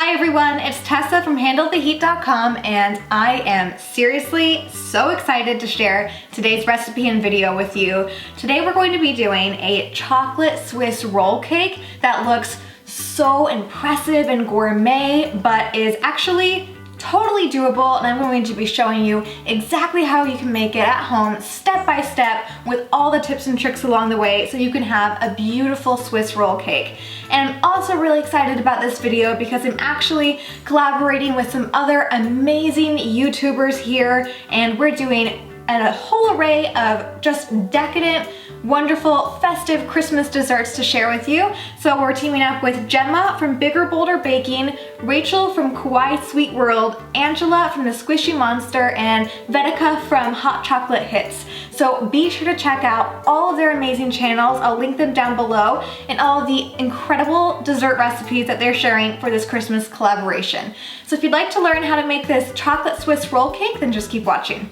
Hi everyone, it's Tessa from HandleTheHeat.com and I am seriously so excited to share today's recipe and video with you. Today we're going to be doing a chocolate Swiss roll cake that looks so impressive and gourmet, but is actually totally doable, and I'm going to be showing you exactly how you can make it at home step by step with all the tips and tricks along the way so you can have a beautiful Swiss roll cake. And I'm also really excited about this video because I'm actually collaborating with some other amazing YouTubers here, and we're doing a whole array of just decadent, wonderful, festive Christmas desserts to share with you. So we're teaming up with Gemma from Bigger Bolder Baking, Rachel from Kawaii Sweet World, Angela from The Squishy Monster, and Vedika from Hot Chocolate Hits. So be sure to check out all of their amazing channels. I'll link them down below, and all of the incredible dessert recipes that they're sharing for this Christmas collaboration. So if you'd like to learn how to make this chocolate Swiss roll cake, then just keep watching.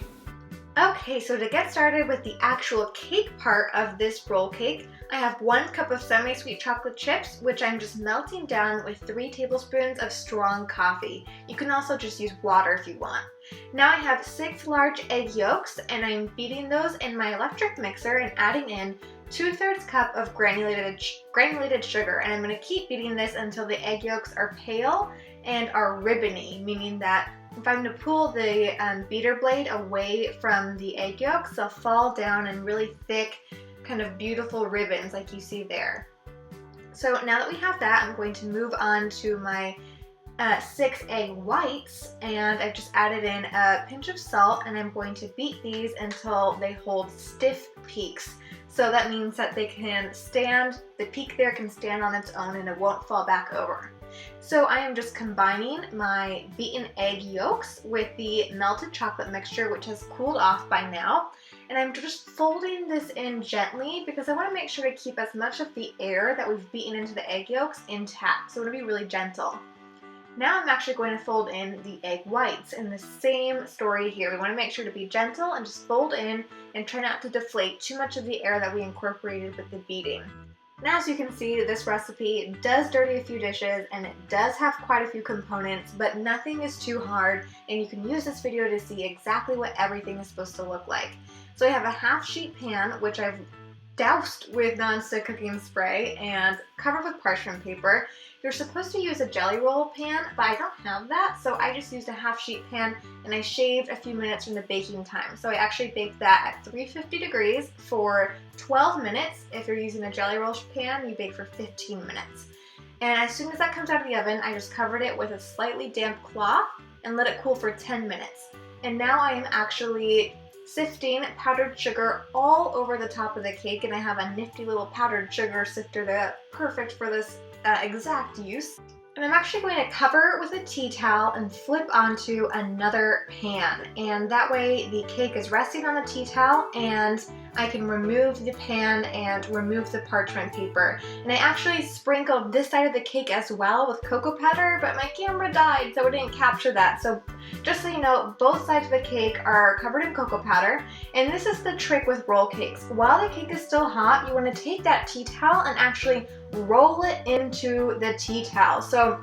Okay, so to get started with the actual cake part of this roll cake, I have 1 cup of semi-sweet chocolate chips, which I'm just melting down with 3 tablespoons of strong coffee. You can also just use water if you want. Now I have 6 large egg yolks, and I'm beating those in my electric mixer and adding in 2/3 cup of granulated sugar, and I'm going to keep beating this until the egg yolks are pale and are ribbony, meaning that if I'm to pull the beater blade away from the egg yolks, they'll fall down in really thick, kind of beautiful ribbons like you see there. So now that we have that, I'm going to move on to my 6 egg whites, and I've just added in a pinch of salt, and I'm going to beat these until they hold stiff peaks. So that means that they can stand, the peak there can stand on its own and it won't fall back over. So I am just combining my beaten egg yolks with the melted chocolate mixture, which has cooled off by now. And I'm just folding this in gently because I want to make sure to keep as much of the air that we've beaten into the egg yolks intact. So I want to be really gentle. Now I'm actually going to fold in the egg whites, in the same story here. We want to make sure to be gentle and just fold in and try not to deflate too much of the air that we incorporated with the beating. Now, as you can see, this recipe does dirty a few dishes and it does have quite a few components, but nothing is too hard, and you can use this video to see exactly what everything is supposed to look like. So I have a half sheet pan, which I've doused with nonstick cooking spray and covered with parchment paper. You're supposed to use a jelly roll pan, but I don't have that, so I just used a half sheet pan and I shaved a few minutes from the baking time. So I actually baked that at 350 degrees for 12 minutes. If you're using a jelly roll pan, you bake for 15 minutes. And as soon as that comes out of the oven, I just covered it with a slightly damp cloth and let it cool for 10 minutes. And now I am actually sifting powdered sugar all over the top of the cake, and I have a nifty little powdered sugar sifter that's perfect for this exact use. And I'm actually going to cover it with a tea towel and flip onto another pan, and that way the cake is resting on the tea towel and I can remove the pan and remove the parchment paper. And I actually sprinkled this side of the cake as well with cocoa powder, but my camera died, so it didn't capture that. So just so you know, both sides of the cake are covered in cocoa powder, and this is the trick with roll cakes. While the cake is still hot, you want to take that tea towel and actually roll it into the tea towel. So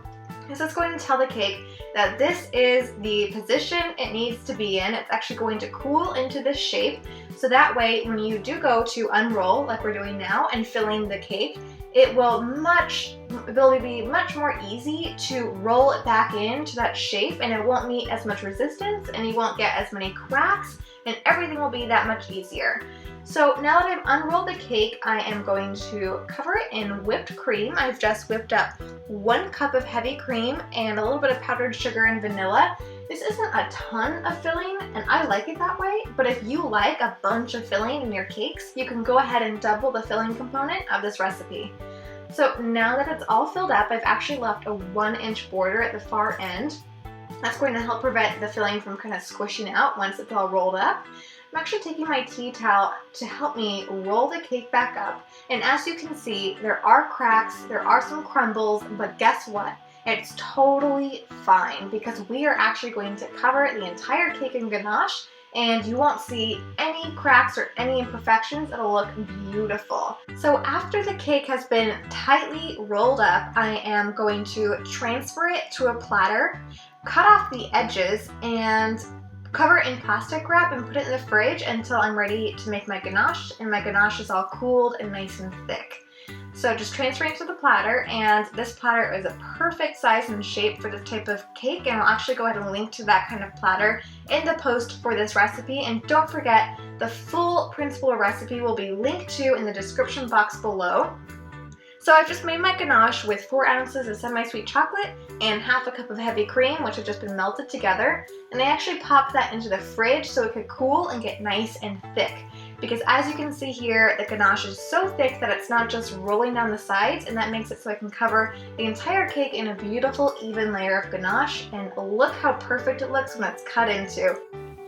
this is going to tell the cake that this is the position it needs to be in. It's actually going to cool into this shape, so that way when you do go to unroll, like we're doing now, and filling the cake, it will be much more easy to roll it back into that shape, and it won't meet as much resistance, and you won't get as many cracks, and everything will be that much easier. So now that I've unrolled the cake, I am going to cover it in whipped cream. I've just whipped up 1 cup of heavy cream and a little bit of powdered sugar and vanilla. This isn't a ton of filling, and I like it that way, but if you like a bunch of filling in your cakes, you can go ahead and double the filling component of this recipe. So now that it's all filled up, I've actually left a 1-inch border at the far end. That's going to help prevent the filling from kind of squishing out once it's all rolled up. I'm actually taking my tea towel to help me roll the cake back up, and as you can see, there are cracks, there are some crumbles, but guess what? It's totally fine because we are actually going to cover the entire cake in ganache, and you won't see any cracks or any imperfections. It'll look beautiful. So after the cake has been tightly rolled up, I am going to transfer it to a platter, cut off the edges, and cover it in plastic wrap and put it in the fridge until I'm ready to make my ganache, and my ganache is all cooled and nice and thick. So just transferring to the platter, and this platter is a perfect size and shape for this type of cake, and I'll actually go ahead and link to that kind of platter in the post for this recipe. And don't forget, the full principal recipe will be linked to in the description box below. So I've just made my ganache with 4 ounces of semi-sweet chocolate and half a cup of heavy cream, which have just been melted together. And I actually popped that into the fridge so it could cool and get nice and thick. Because as you can see here, the ganache is so thick that it's not just rolling down the sides, and that makes it so I can cover the entire cake in a beautiful even layer of ganache. And look how perfect it looks when it's cut into.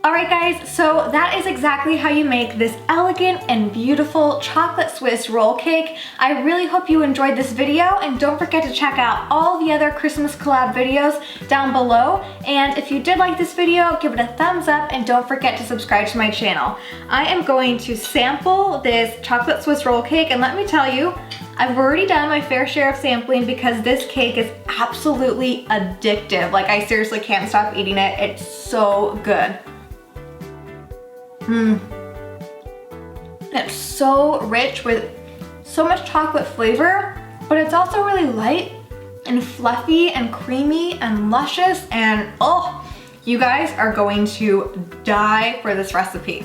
Alright guys, so that is exactly how you make this elegant and beautiful chocolate Swiss roll cake. I really hope you enjoyed this video, and don't forget to check out all the other Christmas collab videos down below. And if you did like this video, give it a thumbs up, and don't forget to subscribe to my channel. I am going to sample this chocolate Swiss roll cake, and let me tell you, I've already done my fair share of sampling because this cake is absolutely addictive. Like, I seriously can't stop eating it. It's so good. It's so rich with so much chocolate flavor, but it's also really light and fluffy and creamy and luscious, and oh, you guys are going to die for this recipe.